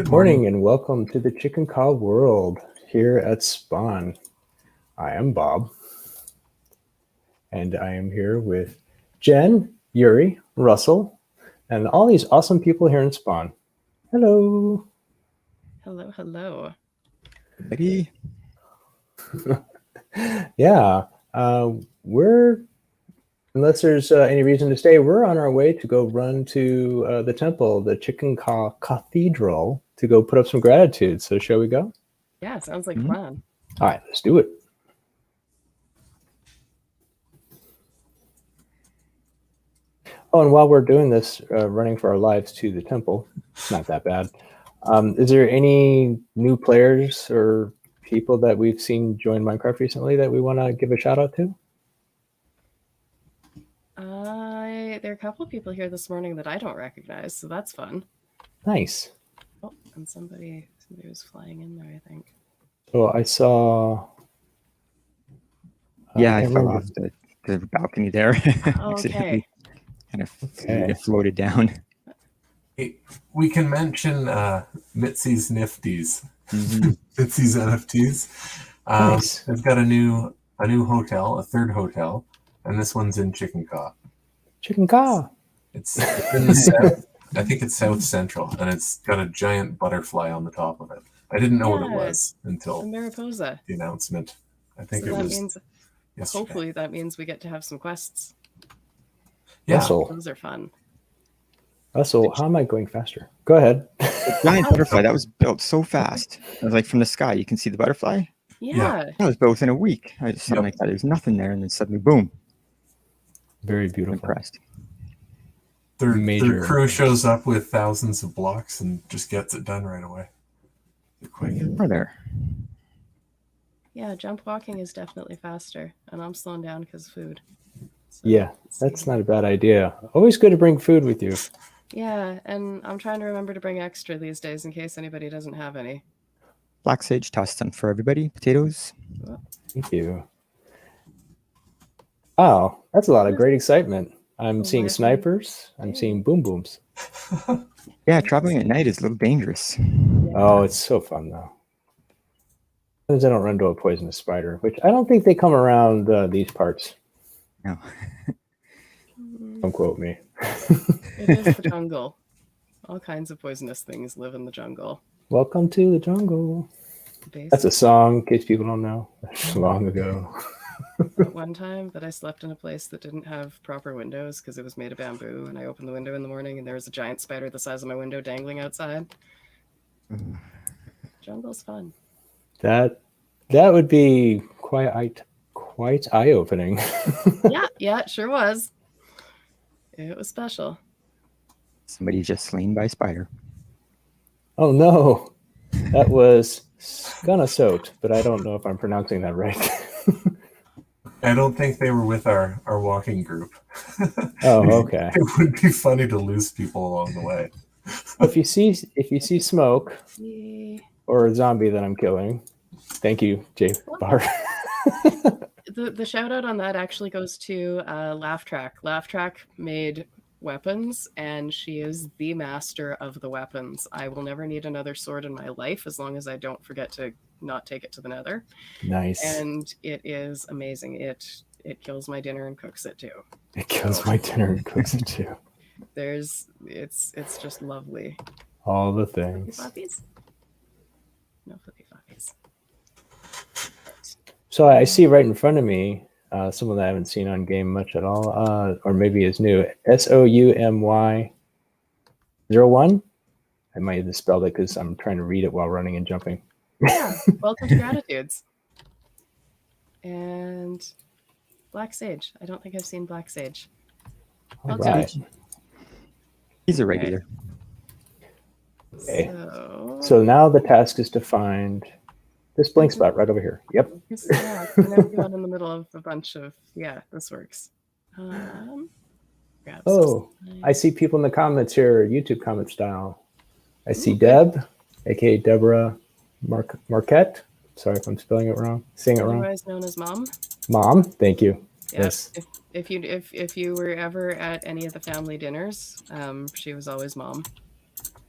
Good Morning morning. and welcome to the Chik'in Ka'ah world here at Spawn. I am Bob, and I am here with Jen, Yuri, Russell, and all these awesome people here in Spawn. Hello. Hello, hello. Ready? Yeah, we're, unless there's any reason to stay, we're on our way to go run to the temple, the Chik'in Ka'ah Cathedral, to go put up some gratitude. So shall we go? Yeah, sounds like Mhm. fun. All right, let's do it. Oh, and while we're doing this, running for our lives to the temple, not that bad. Is there any new players or people that we've seen join Minecraft recently that we want to give a shout out to? There are a couple people here this morning that I don't recognize, so that's fun. Nice. Oh, and somebody was flying in there, I think. So I saw. Yeah, I can't fell remember. off the balcony there. Oh, Accidentally okay. kind of Okay. floated down. Hey, we can mention Mitzi's Nifties, Mhm. Mitzi's NFTs. Nice. They've got a new hotel, a third hotel, and this one's in Chik'in Ka'ah. Chik'in Ka'ah. It's in the south. I think it's south central, and it's got a giant butterfly on the top of it. I didn't know what it Yeah, was The until Mariposa. the announcement. I think So it that was means, yesterday. hopefully, that means we get to have some quests. Yeah, Russell, Those are fun. how am I going faster? Go ahead. The giant butterfly that was built so fast. It was like from the sky, you can see the butterfly. Yeah. That was built within a week. I just something Yep. like that. There's nothing there, and then suddenly, boom! Very I'm beautiful. impressed. their Major. crew shows up with thousands of blocks and just gets it done right away. They're quick. Are there? Yeah, jump walking is definitely faster, and I'm slowing down because of food. So, Yeah, let's that's see. not a bad idea. Always good to bring food with you. Yeah, and I'm trying to remember to bring extra these days in case anybody doesn't have any. Black sage tossed them for everybody. Potatoes. Thank you. Wow, that's a lot of great excitement. I'm seeing Lively snipers. I'm day. seeing boom booms. Yeah, traveling at night is a little dangerous. Oh, it's so fun though. As I don't run into a poisonous spider, which I don't think they come around these parts. No. Don't quote me. It is the jungle. All kinds of poisonous things live in the jungle. Welcome to the jungle. That's Basically, a song, in case people don't know. That's long ago. that one time that I slept in a place that didn't have proper windows because it was made of bamboo, and I opened the window in the morning and there was a giant spider the size of my window dangling outside. Jungle's fun. That would be quite eye-opening. Yeah, it sure was. It was special. Somebody just slain by a spider. Oh no, that was Skunasot, but I don't know if I'm pronouncing that right. I don't think they were with our walking group. Oh, okay. It would be funny to lose people along the way. If you see smoke Yay. or a zombie that I'm killing, thank you, Jay Bar. The shout out on that actually goes to Laugh Track. Laugh Track made weapons, and she is the master of the weapons. I will never need another sword in my life as long as I don't forget to not take it to the nether. Nice. And it is amazing. It kills my dinner and cooks it too. It kills my dinner and cooks it too. It's just lovely. All the Flippy things. floppies? No flippy floppies. So I see right in front of me someone that I haven't seen on game much at all, or maybe is new. SOUMY 01. I might have misspelled it because I'm trying to read it while running and jumping. Yeah, welcome to Gratitudes. And Black Sage. I don't think I've seen Black Sage. All Okay. right. He's a regular. Okay. So So now the task is to find this blank spot right over here. Yep. yeah, and everyone in the middle of a bunch of this works. Grab Oh, some I see people in the comments here, YouTube comment style. I see Deb, aka Deborah Marquette. Sorry if I'm spelling it wrong, saying it wrong. otherwise known as Mom. Mom, thank you. Yep. Yes. If you were ever at any of the family dinners, she was always Mom.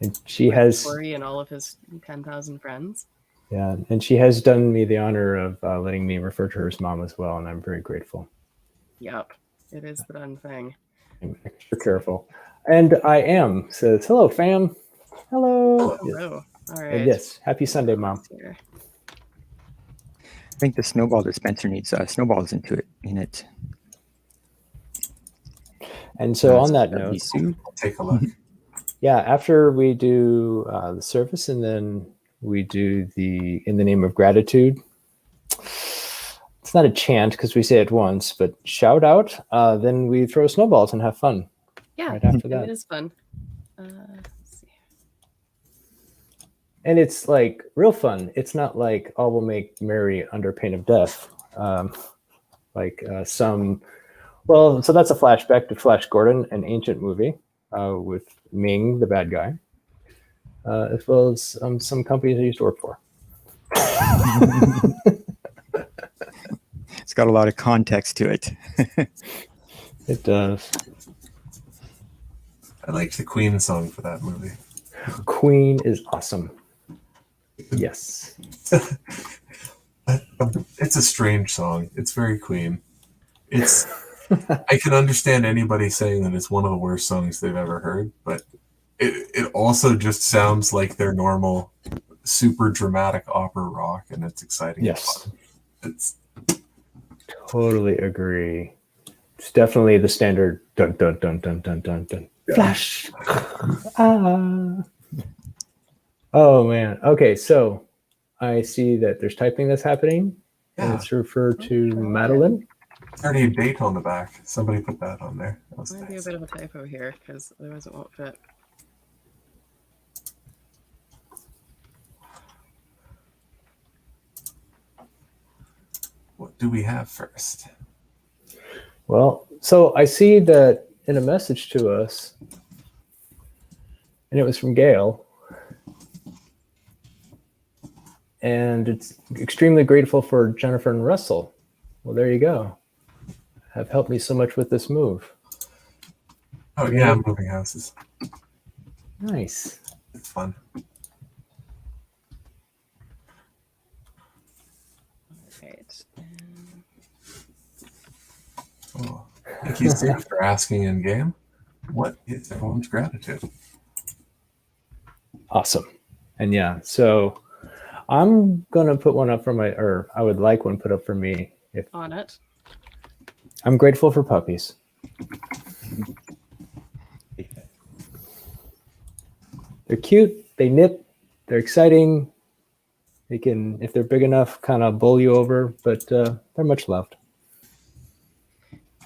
And she with has, Corey and all of his 10,000 friends. yeah, and she has done me the honor of letting me refer to her as mom as well, and I'm very grateful. Yep, it is the done thing. I'm extra careful. And I am says, hello, fam. Hello. Yes. Hello. All right. And yes, happy Sunday, Mom. Here. I think the snowball dispenser needs snowballs in it. And so on that That'd be note, Sue. I'll take a look. yeah, after we do the service and then we do the in the name of gratitude. It's not a chant because we say it once, but shout out. Then we throw snowballs and have fun. Yeah, Right after and that. it is fun. Let's see. And it's like real fun. It's not like all will make merry under pain of death. Well, so that's a flashback to Flash Gordon, an ancient movie with Ming, the bad guy, as well as some companies I used to work for. It's got a lot of context to it. It does. I liked the Queen song for that movie. Queen is awesome. Yes. It's a strange song. It's very Queen. I can understand anybody saying that it's one of the worst songs they've ever heard, but it also just sounds like their normal super dramatic opera rock, and it's exciting. Yes. It's Totally agree. It's definitely the standard dun dun dun dun dun dun dun. Flash. Ah. Oh man. Okay, so I see that there's typing that's happening, and yeah. it's referred to Madeline. It's already a date on the back. Somebody put that on there. That was Might be a nice. bit of a typo here because otherwise it won't fit. What do we have first? Well, so I see that in a message to us, and it was from Gail, and it's extremely grateful for Jennifer and Russell. Well, there you go. Have helped me so much with this move. Oh yeah, I'm moving houses. Nice. It's fun. Right. Oh, thank you, Steve, for asking in game. What is everyone's gratitude? Awesome. And yeah, so I'm gonna put one up for I would like one put up for me. If On it. I'm grateful for puppies. They're cute, they nip, they're exciting. They can, if they're big enough, kind of bowl you over, but they're much loved.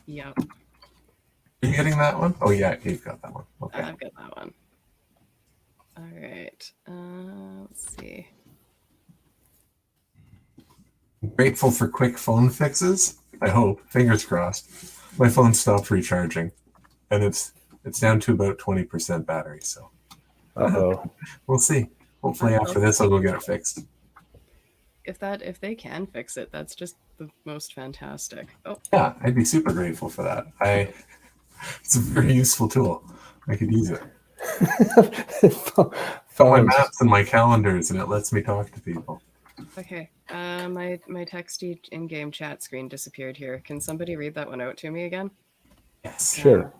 Yep. Are you getting that one? Oh yeah, you've got that one. Okay. I've got that one. All right. Let's see. Grateful for quick phone fixes. I hope. Fingers crossed. My phone stopped recharging, and it's down to about 20% battery. So Uh-oh. we'll see. Hopefully after this, I'll go get it fixed. If they can fix it, that's just the most fantastic. Oh, Yeah, I'd be super grateful for that. It's a very useful tool. I could use it. Put my Phones. maps and my calendars, and it lets me talk to people. okay. My texty in-game chat screen disappeared here. Can somebody read that one out to me again? Yes. Sure.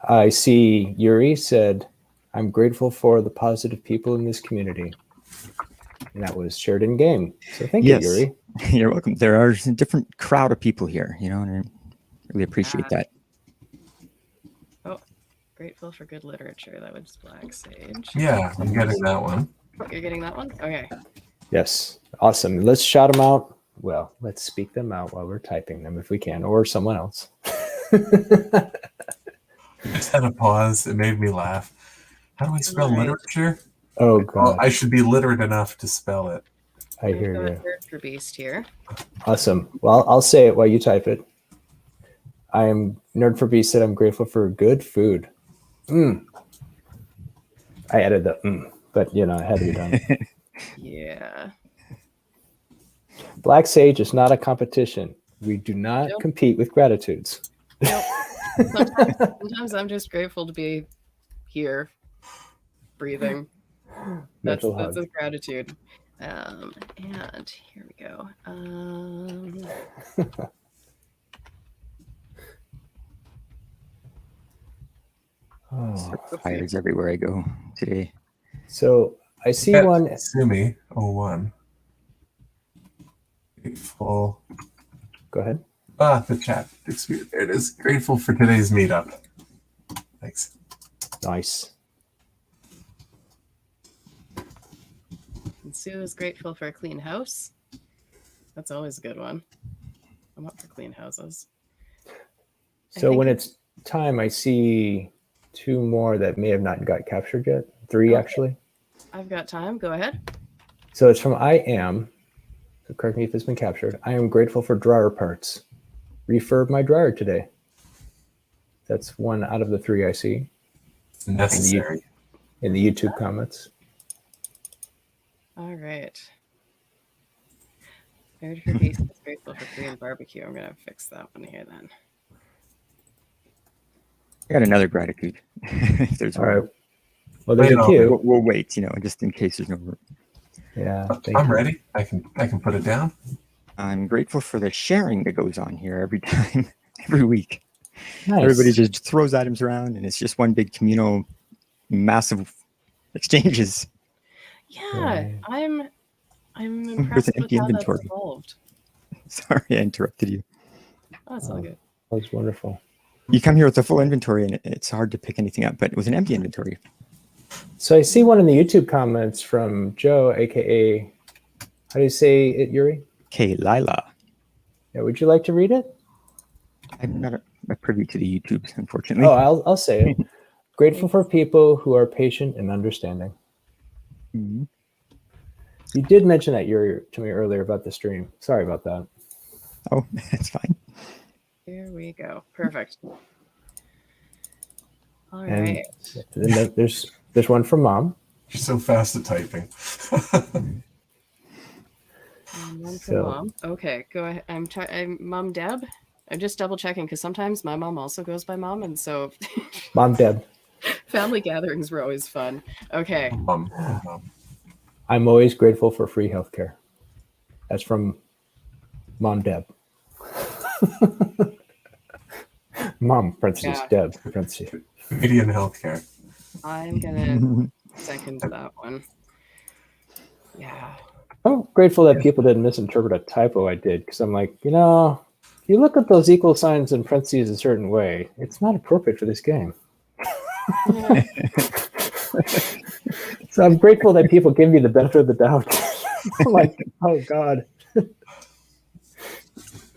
I see Yuri said, I'm grateful for the positive people in this community. And that was shared in game. So thank Yes. you, Yuri. You're welcome. There are a different crowd of people here, and I really appreciate that. Oh, grateful for good literature. That was Black Sage. Yeah, I'm getting that one. You're getting that one? Okay. Yes. Awesome. Let's shout them out. Well, let's speak them out while we're typing them if we can, or someone else. I just had a pause. It made me laugh. How do I spell Right. literature? Oh, Well, God. I should be literate enough to spell it. I I've hear got you. Nerd for Beast here. Awesome. Well, I'll say it while you type it. I am Nerd for Beast said I'm grateful for good food. I added the but it had to be done. Yeah. Black Sage is not a competition. We do not Nope. compete with gratitudes. Nope. Sometimes I'm just grateful to be here. breathing. That's Mental that's hug. a gratitude. And here we go. Oh. Fires everywhere I go today. So I see Yeah, one. Sumi 01. Grateful. Go ahead. The chat. There it is. Grateful for today's meetup. Thanks. Nice. And Sue is grateful for a clean house. That's always a good one. I'm up for clean houses. So when it's time, I see two more that may have not got captured yet. Three, Okay. actually. I've got time. Go ahead. So it's from I am. So correct me if it's been captured. I am grateful for dryer parts. Refurb my dryer today. That's one out of the three I see Necessary. in the YouTube comments. All right. Third for Beast is grateful for Korean barbecue. I'm gonna fix that one here then. I got another gratitude. If there's All one. right. Well, there's Wait, a queue. We'll wait, just in case there's no room. Yeah. I'm ready. I can put it down. I'm grateful for the sharing that goes on here every time, every week. Nice. Everybody just throws items around, and it's just one big communal, massive exchanges. Yeah, Right. I'm There's impressed an with empty how that's inventory. evolved. Sorry, I interrupted you. Oh, that's all good. That was wonderful. You come here with a full inventory, and it's hard to pick anything up, but with an empty inventory. So I see one in the YouTube comments from Joe, aka, how do you say it, Yuri? Okay, Lila. Yeah, would you like to read it? I'm not a privy to the YouTubes, unfortunately. Oh, I'll say it. Grateful for people who are patient and understanding. Mhm. You did mention that Yuri to me earlier about the stream. Sorry about that. Oh, that's fine. Here we go. Perfect. All And right. then there's one from Mom. You're so fast at typing. And one for So- Mom. Okay, go ahead. I'm Mom Deb. I'm just double checking because sometimes my mom also goes by Mom, and so Mom Deb. family gatherings were always fun. Okay. Mom. I'm always grateful for free healthcare. That's from Mom Deb. Mom, parentheses, Yeah. Deb, parentheses. Canadian healthcare. I'm gonna second that one. Yeah. I'm grateful that people didn't misinterpret a typo I did, because I'm like, if you look at those equal signs and parentheses a certain way, it's not appropriate for this game. Yeah. So I'm grateful that people give me the benefit of the doubt. I'm like, oh God.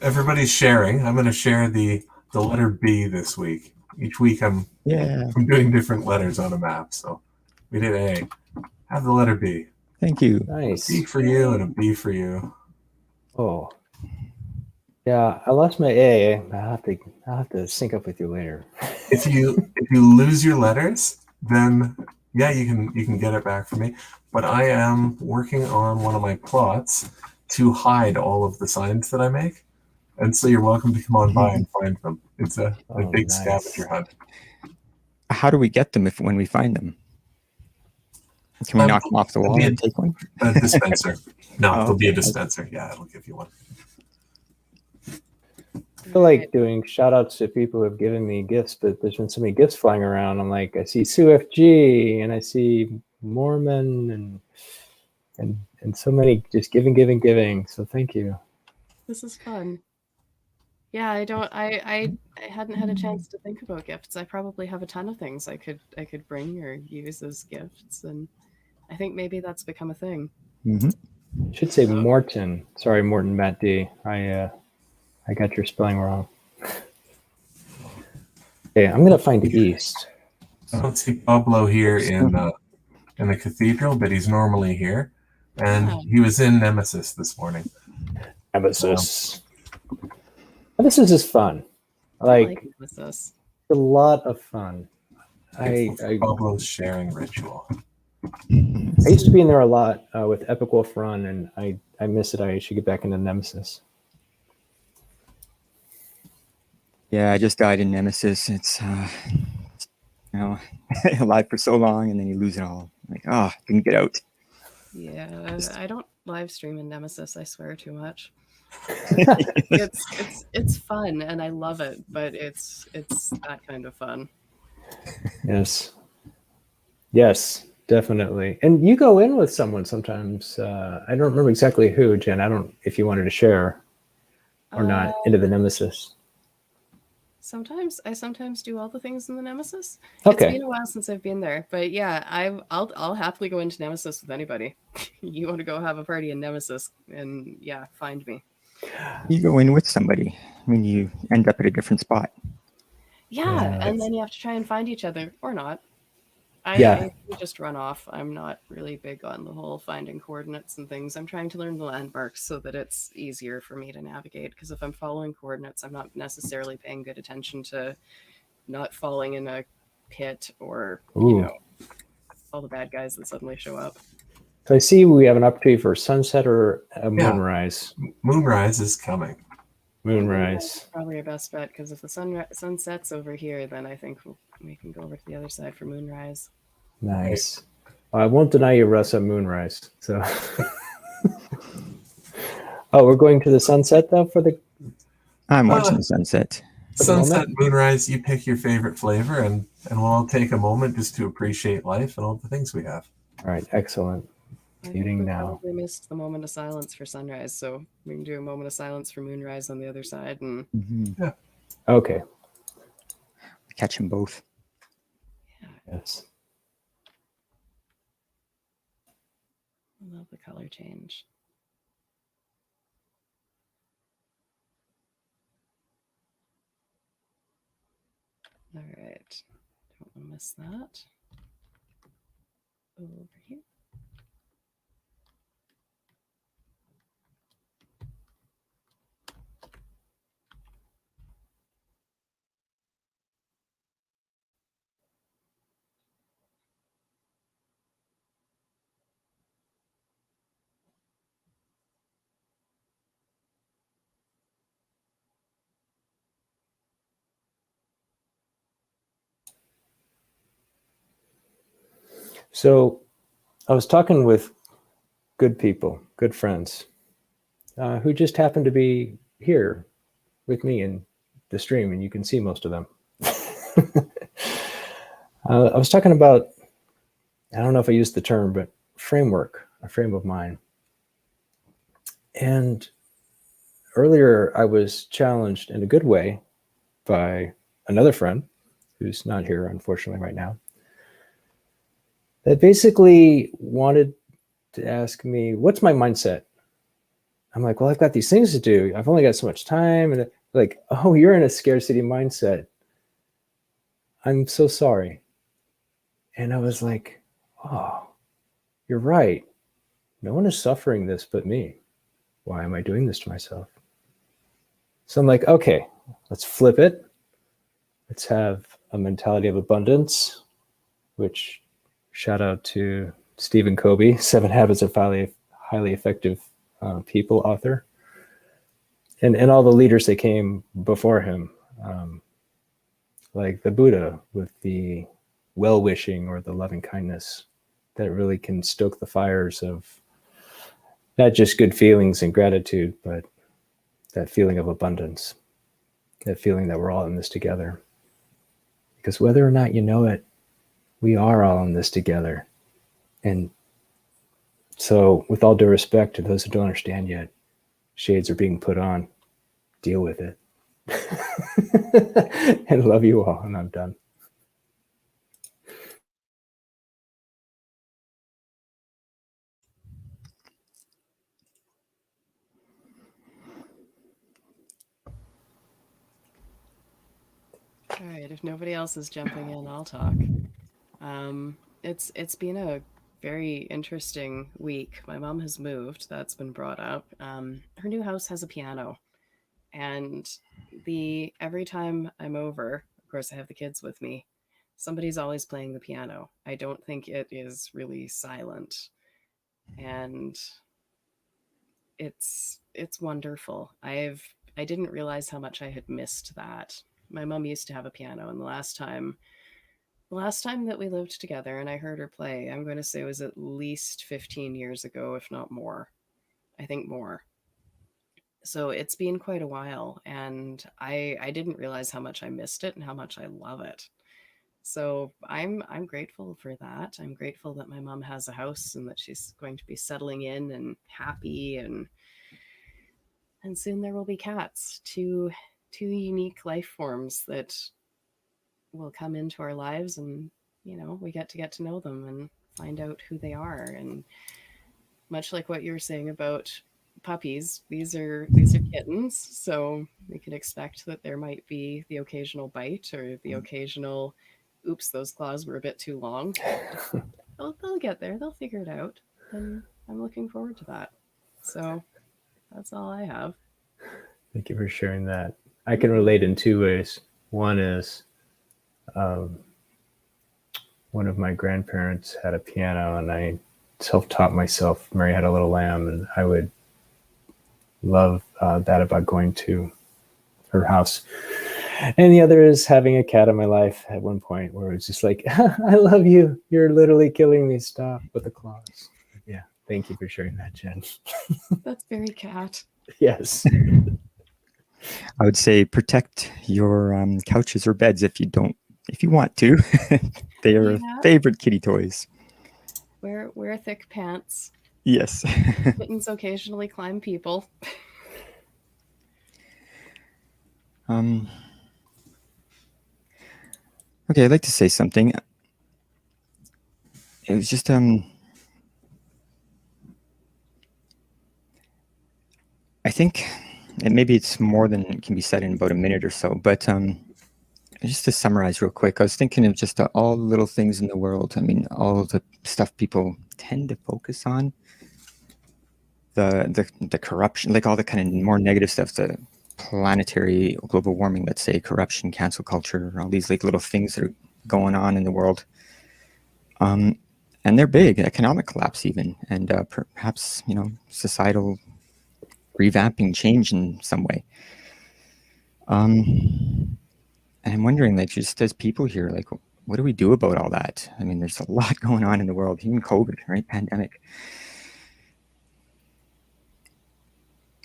Everybody's sharing. I'm going to share the letter B this week. Each week I'm doing different letters on a map. So we did A. Have the letter B. Thank you. Nice. A B for you and a B for you. Oh. Yeah, I lost my A. I'll have to sync up with you later. If you lose your letters, then yeah, you can get it back from me. But I am working on one of my plots to hide all of the signs that I make. And so you're welcome to come on by and find them. It's a big nice. scavenger hunt. How do we get them when we find them? Can we knock them off the wall and take one? A dispenser. No, Oh, there'll be a okay. dispenser. Yeah, it'll give you one. I feel like doing shout outs to people who have given me gifts, but there's been so many gifts flying around. I'm like, I see Sue FG and I see Mormon and so many just giving. So thank you. This is fun. Yeah, I hadn't had a chance to think about gifts. I probably have a ton of things I could bring or use as gifts, and I think maybe that's become a thing. Mm-hmm. I should say Morton. Sorry, Morton Matt D. I got your spelling wrong. Okay, I'm gonna find East. I don't see Pablo here in the cathedral, but he's normally here. And he was in Nemesis this morning. Nemesis. Nemesis is fun. I like Nemesis. A lot of fun. Pablo's sharing ritual. I used to be in there a lot with Epic Wolf Run, and I miss it. I should get back into Nemesis. Yeah, I just died in Nemesis. It's alive for so long, and then you lose it all. Like, oh, didn't get out. Yeah, I don't live stream in Nemesis. I swear too much. Yes. It's fun and I love it, but it's that kind of fun. Yes. Yes, definitely. And you go in with someone sometimes. I don't remember exactly who, Jen. I don't if you wanted to share or not into the Nemesis. I sometimes do all the things in the Nemesis. Okay. It's been a while since I've been there, but yeah, I'll happily go into Nemesis with anybody. You want to go have a party in Nemesis, and yeah, find me. You go in with somebody. I mean, you end up at a different spot. Yeah, and then you have to try and find each other or not. I Yeah. just run off. I'm not really big on the whole finding coordinates and things. I'm trying to learn the landmarks so that it's easier for me to navigate. Because if I'm following coordinates, I'm not necessarily paying good attention to not falling in a pit or, Ooh. all the bad guys that suddenly show up. So I see we have an opportunity for sunset or a Yeah. moonrise. Moonrise is coming. Moonrise. Probably our best bet, because if the sun sets over here, then I think we can go over to the other side for moonrise. Nice. I won't deny you, Russ, a moonrise. So. Oh, we're going to the sunset though for the. I'm watching the sunset. Sunset, moonrise, you pick your favorite flavor, and we'll all take a moment just to appreciate life and all the things we have. All right, excellent. I think Eating we now. probably missed the moment of silence for sunrise, so we can do a moment of silence for moonrise on the other side, and Mm-hmm. Okay. Catch them both. Yes. I love the color change. All right, don't want to miss that. Over here. So I was talking with good people, good friends, who just happened to be here with me in the stream, and you can see most of them. I was talking about, I don't know if I used the term, but framework, a frame of mind. And earlier I was challenged in a good way by another friend who's not here, unfortunately, right now, that basically wanted to ask me, what's my mindset? I'm like, well, I've got these things to do. I've only got so much time. And like, oh, you're in a scarcity mindset. I'm so sorry. And I was like, oh, you're right. No one is suffering this but me. Why am I doing this to myself? So I'm like, okay, let's flip it. Let's have a mentality of abundance, which shout out to Stephen Covey, 7 Habits of Highly Effective People author. And all the leaders that came before him, like the Buddha with the well-wishing or the loving kindness that really can stoke the fires of not just good feelings and gratitude, but that feeling of abundance, that feeling that we're all in this together. Because whether or not you know it, we are all in this together. And so with all due respect to those who don't understand yet, shades are being put on. Deal with it. And love you all. And I'm done. All right, if nobody else is jumping in, I'll talk. It's been a very interesting week. My mom has moved. That's been brought up. Her new house has a piano, and every time I'm over, of course, I have the kids with me. Somebody's always playing the piano. I don't think it is really silent, and it's wonderful. I didn't realize how much I had missed that. My mom used to have a piano, and the last time that we lived together and I heard her play, I'm going to say it was at least 15 years ago, if not more. I think more. So it's been quite a while, and I didn't realize how much I missed it and how much I love it. So I'm grateful for that. I'm grateful that my mom has a house and that she's going to be settling in and happy, and soon there will be cats, two unique life forms that will come into our lives, and we get to know them and find out who they are. And much like what you were saying about puppies, these are kittens, so we can expect that there might be the occasional bite or the occasional oops, those claws were a bit too long. They'll get there, they'll figure it out, and I'm looking forward to that. So that's all I have. Thank you for sharing that. I can relate in two ways. One is one of my grandparents had a piano, and I self-taught myself Mary Had a Little Lamb, and I would love that about going to her house. And the other is having a cat in my life at one point where it's just like, I love you. You're literally killing me. Stop with the claws. Yeah. Thank you for sharing that, Jen. That's very cat. Yes. I would say protect your couches or beds if you want to. They are favorite kitty toys. Wear thick pants. Yes. Kittens occasionally climb people. Okay, I'd like to say something. It was just I think, and maybe it's more than can be said in about a minute or so, but just to summarize real quick, I was thinking of just all the little things in the world. I mean, all the stuff people tend to focus on, the corruption, like all the kind of more negative stuff, the planetary global warming, let's say, corruption, cancel culture, all these like little things that are going on in the world. And they're big, economic collapse even, and perhaps, societal revamping change in some way. And I'm wondering, like, just as people here, like, what do we do about all that? I mean, there's a lot going on in the world, even COVID, right? Pandemic.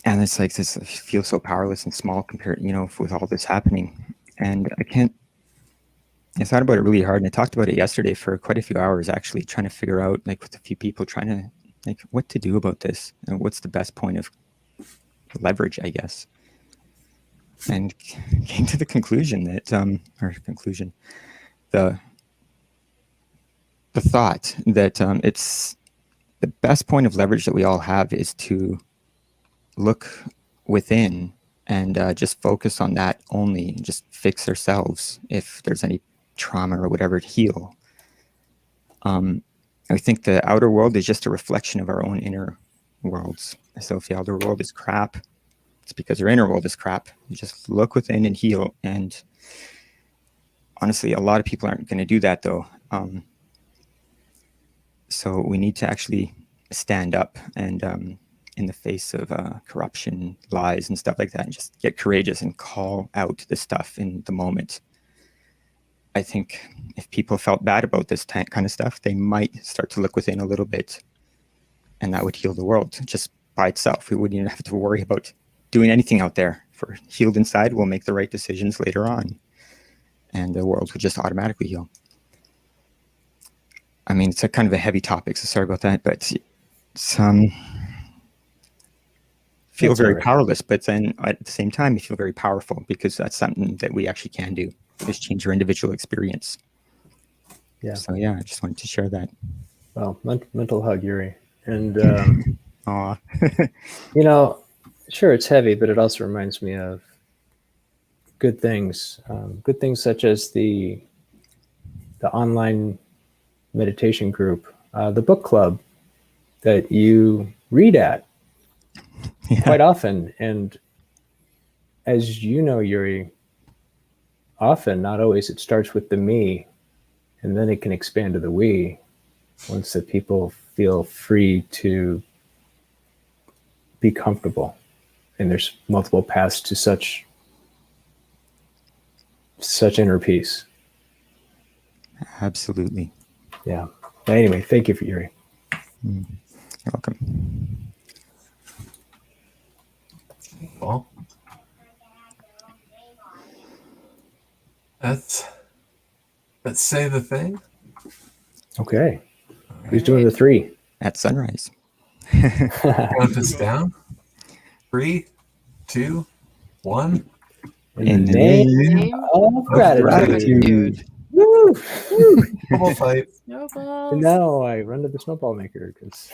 And it's like this, I feel so powerless and small compared, with all this happening. And I thought about it really hard, and I talked about it yesterday for quite a few hours, actually, trying to figure out, like, with a few people, trying to, like, what to do about this, and what's the best point of leverage, I guess. And came to the conclusion that, the thought that it's the best point of leverage that we all have is to look within and just focus on that only, and just fix ourselves if there's any trauma or whatever to heal. I think the outer world is just a reflection of our own inner worlds. So if the outer world is crap, it's because our inner world is crap. You just look within and heal. And honestly, a lot of people aren't going to do that, though. So we need to actually stand up and in the face of corruption, lies, and stuff like that, and just get courageous and call out the stuff in the moment. I think if people felt bad about this kind of stuff, they might start to look within a little bit, and that would heal the world just by itself. We wouldn't even have to worry about doing anything out there. If we're healed inside, we'll make the right decisions later on, and the world would just automatically heal. I mean, it's a kind of a heavy topic, so sorry about that, but it's feel very powerless, but then at the same time, you feel very powerful, because that's something that we actually can do. Just change your individual experience. Yeah. So yeah, I just wanted to share that. Well, mental hug, Yuri. And Aw. Sure, it's heavy, but it also reminds me of good things. Good things such as the online meditation group, the book club that you read at quite often. And as you know, Yuri, often, not always, it starts with the me, and then it can expand to the we once the people feel free to be comfortable. And there's multiple paths to such inner peace. Absolutely. Yeah. But anyway, thank you, Yuri. You're welcome. Well, let's say the thing. Okay. Who's doing the 3? At sunrise. Count us down. 3, 2, 1. In the name of gratitude. Woo! Double fight. Snowballs. And now I run to the snowball maker because,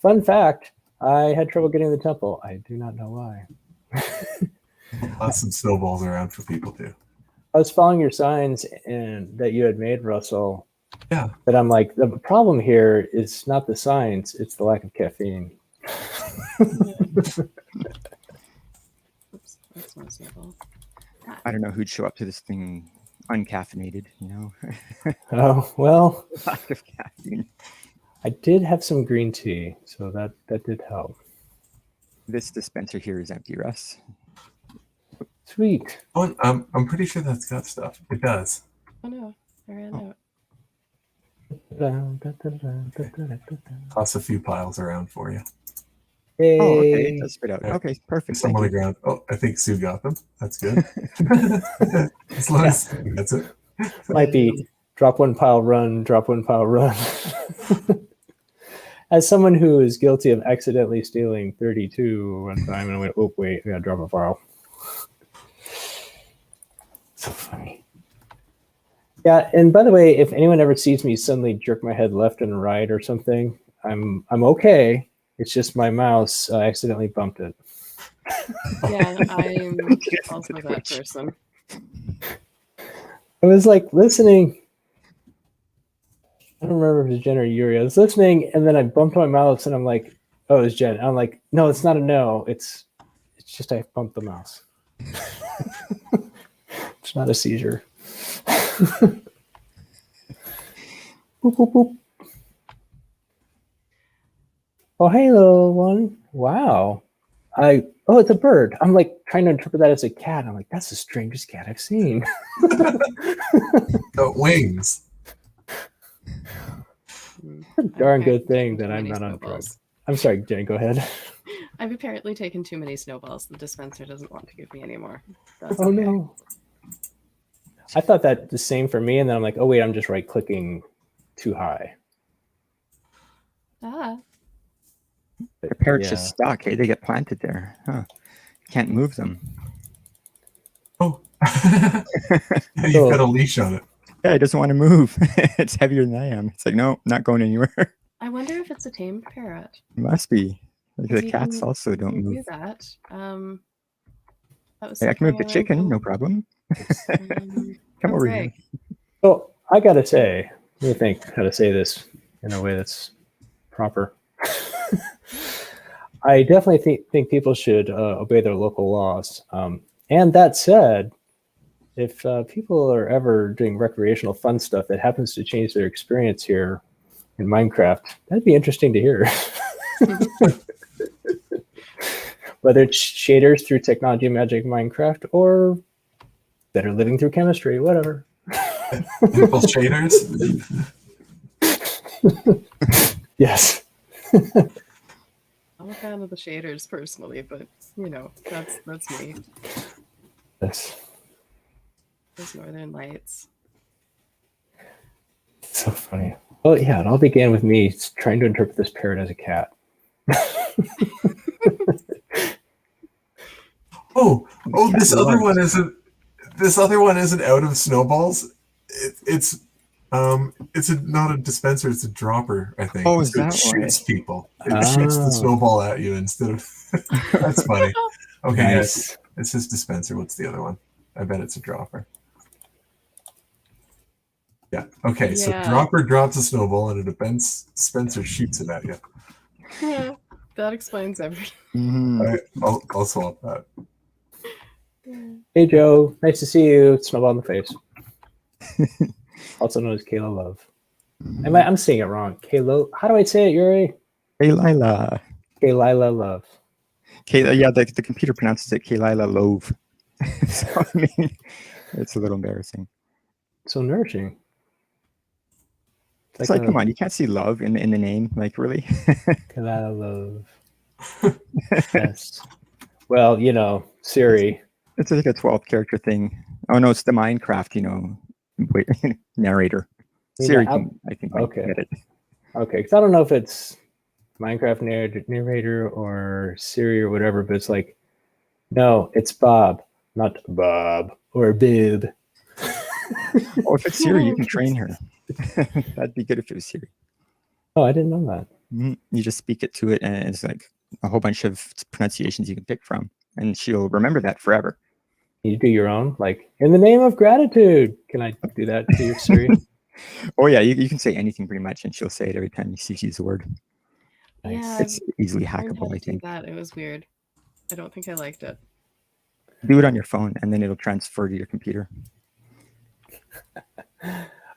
fun fact, I had trouble getting the temple. I do not know why. Lots of snowballs around for people too. I was following your signs and that you had made, Russell. Yeah. But I'm like, the problem here is not the signs; it's the lack of caffeine. Oops, that's my snowball. I don't know who'd show up to this thing uncaffeinated, you know. Oh well, Lack of caffeine. I did have some green tea, so that did help. This dispenser here is empty, Russ. Sweet. Oh, I'm pretty sure that's got stuff. It does. Oh no, I ran out. Toss a few piles around for you. Hey. Oh, okay. It does spit out. Yeah. Okay, perfect. Some Thank on the you. ground. Oh, I think Sue got them. That's good. As long as that's it. Might be drop one pile, run, drop one pile, run. As someone who is guilty of accidentally stealing 32 one time, and I went, oh, wait, I gotta drop a pile. So funny. Yeah, and by the way, if anyone ever sees me suddenly jerk my head left and right or something, I'm okay. It's just my mouse accidentally bumped it. Yeah, I'm also that person. I was like listening. I don't remember if it was Jen or Yuri. I was listening, and then I bumped my mouse, and I'm like, "Oh, it's Jen." I'm like, "No, it's not a no. It's just I bumped the mouse. It's not a seizure." Boop, boop, boop. Oh, hey, little one. Wow. Oh, it's a bird. I'm like trying to interpret that as a cat. I'm like, that's the strangest cat I've seen. Wings. Darn good thing Too that I'm many not on snowballs. drugs. I'm sorry, Jen, go ahead. I've apparently taken too many snowballs. The dispenser doesn't want to give me any more. That's Oh okay. no. I thought that the same for me, and then I'm like, oh wait, I'm just right clicking too high. Ah, The parrots Yeah. just stuck. Hey, they get planted there. Huh. Can't move them. Oh. You've got a leash on it. Yeah, it doesn't want to move. It's heavier than I am. It's like, no, not going anywhere. I wonder if it's a tamed parrot. It must be. Like, the You cats can- also you don't can move. do that. That was Hey, I can move the something chicken, no learned problem. from- Come over okay. here. So I gotta say, let me think how to say this in a way that's proper. I definitely think people should obey their local laws. And that said, if people are ever doing recreational fun stuff that happens to change their experience here in Minecraft, that'd be interesting to hear. Whether it's shaders through technology magic Minecraft or better living through chemistry, whatever. Simple shaders. Yes. I'm a fan of the shaders personally, but you know, that's me. Yes. Those northern lights. So funny. Well, yeah, it all began with me trying to interpret this parrot as a cat. Oh, Yeah, this it other was. one isn't. This other one isn't out of snowballs. It's not a dispenser. It's a dropper. I think. Oh, is So it that why? shoots people. It shoots the Ah. snowball at you instead of. That's funny. Okay, Nice. yes, it's his dispenser. What's the other one? I bet it's a dropper. Yeah. Okay. So Yeah. dropper drops a snowball and a dispenser shoots it at you. Yeah, that explains everything. Mhm. I'll swap that. Hey, Joe. Nice to see you. Snowball in the face. Also known as Kayla Love. I'm saying it wrong. Kayla. How do I say it, Yuri? Hey, Lila. Kayla Love. Yeah, the computer pronounces it Kaylila Love. So, I mean, it's a little embarrassing. So nourishing. It's like, come on, you can't see love in the name, like really. Kalala love. Yes. Well, you know, Siri. It's like a 12 character thing. Oh no, it's the Minecraft, wait, narrator. Siri can, I think, might okay. get it. Okay, because I don't know if it's Minecraft narrator or Siri or whatever, but it's like, no, it's Bob, not Bob or Bib. Oh, if it's Siri, you can train her. That'd be good if it was Siri. Oh, I didn't know that. You just speak it to it, and it's like a whole bunch of pronunciations you can pick from, and she'll remember that forever. You do your own, like, in the name of gratitude. Can I do that to your Siri? Oh yeah, you can say anything pretty much, and she'll say it every time you see she's a word. Nice. Yeah, It's easily I learned how hackable, to I do think. that. It was weird. I don't think I liked it. Do it on your phone, and then it'll transfer to your computer.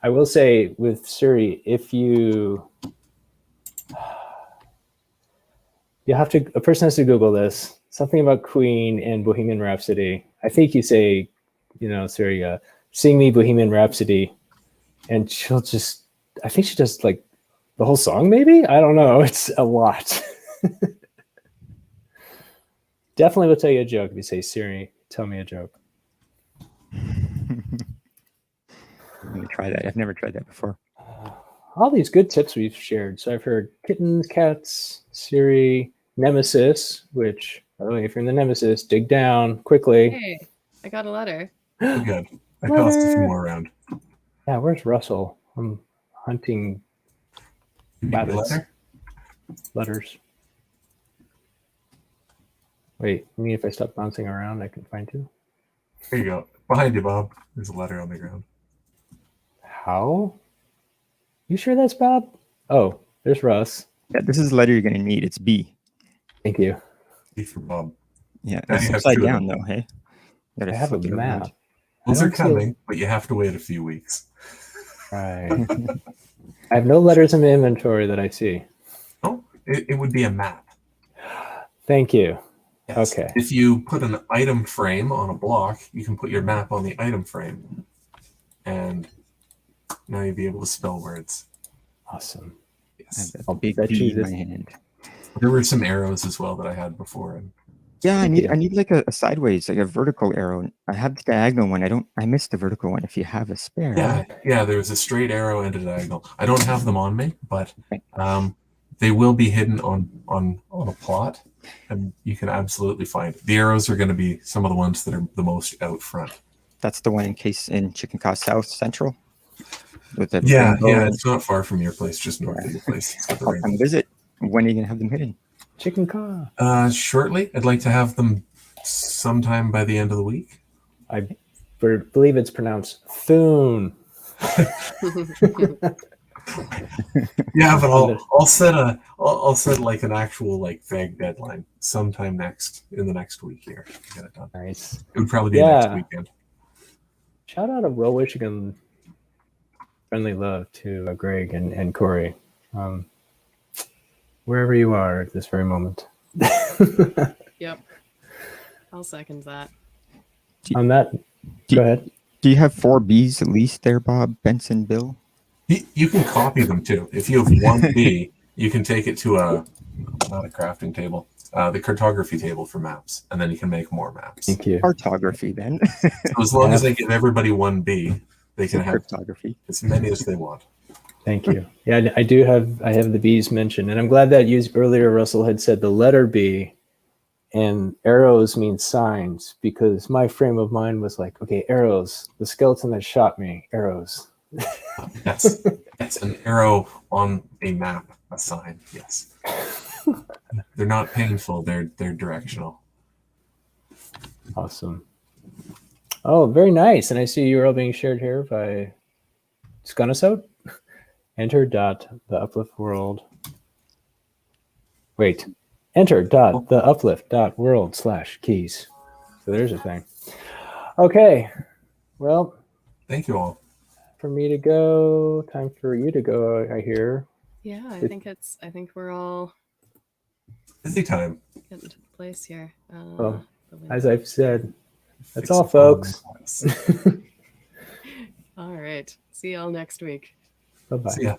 I will say with Siri, if you have to, a person has to Google this, something about Queen and Bohemian Rhapsody. I think you say, Siri, sing me Bohemian Rhapsody, and she'll just, I think she does like the whole song, maybe? I don't know. It's a lot. Definitely will tell you a joke if you say, Siri, tell me a joke. I'm gonna try that. I've never tried that before. All these good tips we've shared. So I've heard kittens, cats, Siri, Nemesis, which, by the way, if you're in the Nemesis, dig down quickly. Hey, I got a letter. Good. I tossed a few more around. Yeah, where's Russell? I'm hunting You need a rabbits. Letters. Wait, you mean if I stop bouncing around, I can find you? There you go. Behind you, Bob. There's a letter on the ground. How? You sure that's Bob? Oh, there's Russ. Yeah, this is the letter you're gonna need. It's B. Thank you. E for Bob. Yeah, Now it's you have upside two of down them. though. Hey, you gotta I have a flip it around. map. Those I are don't see coming, but you have to wait a few weeks. Right. I have no letters in the inventory that I see. Oh, it would be a map. Thank you. Yes. Okay. If you put an item frame on a block, you can put your map on the item frame. And now you'll be able to spell words. Awesome. I Yes. have I'll a big bet B you in my this. hand. There were some arrows as well that I had before. And Yeah, I you. need like a sideways, like a vertical arrow. I have the diagonal one. I missed the vertical one. If you have a spare. yeah, there was a straight arrow and a diagonal. I don't have them on me, but Okay. they will be hidden on a plot, and you can absolutely find it. The arrows are going to be some of the ones that are the most out front. That's the one in case in Chik'in Ka'ah South Central. With the Yeah, rainbow. it's not far from your place, just north of your place. It's got the I'll rainbow. come visit. When are you gonna have them hidden? Chik'in Ka'ah. Shortly, I'd like to have them sometime by the end of the week. I believe it's pronounced Thune. Yeah, but I'll set like an actual like vague deadline sometime in the next week here to get it done. Nice. It would probably be Yeah. next weekend. Shout out of Will Michigan. Friendly love to Greg and Corey. Wherever you are at this very moment. Yep. I'll second that. On that, go ahead. Do you have 4 Bs at least there, Bob, Benson, Bill? You can copy them too. If you have one B, you can take it to not a crafting table, the cartography table for maps, and then you can make more maps. Thank you. Cartography, then. So as long as I give everybody one B, they can have Cryptography. as many as they want. Thank you. Yeah, I have the B's mentioned, and I'm glad that you earlier, Russell, had said the letter B, and arrows mean signs, because my frame of mind was like, okay, arrows, the skeleton that shot me, arrows. That's an arrow on a map, a sign. Yes, they're not painful. They're directional. Awesome. Oh, very nice. And I see you're all being shared here by Scunisode. Enter the Uplift World. Wait. Enter the uplift.world/keys. So there's a thing. Okay. Well, Thank you all. for me to go, time for you to go, I hear. Yeah, I think we're all Busy time. getting to the place here. Well, the As window. I've said, that's Fix all, it. folks. All right. See y'all next week. Bye-bye. See ya.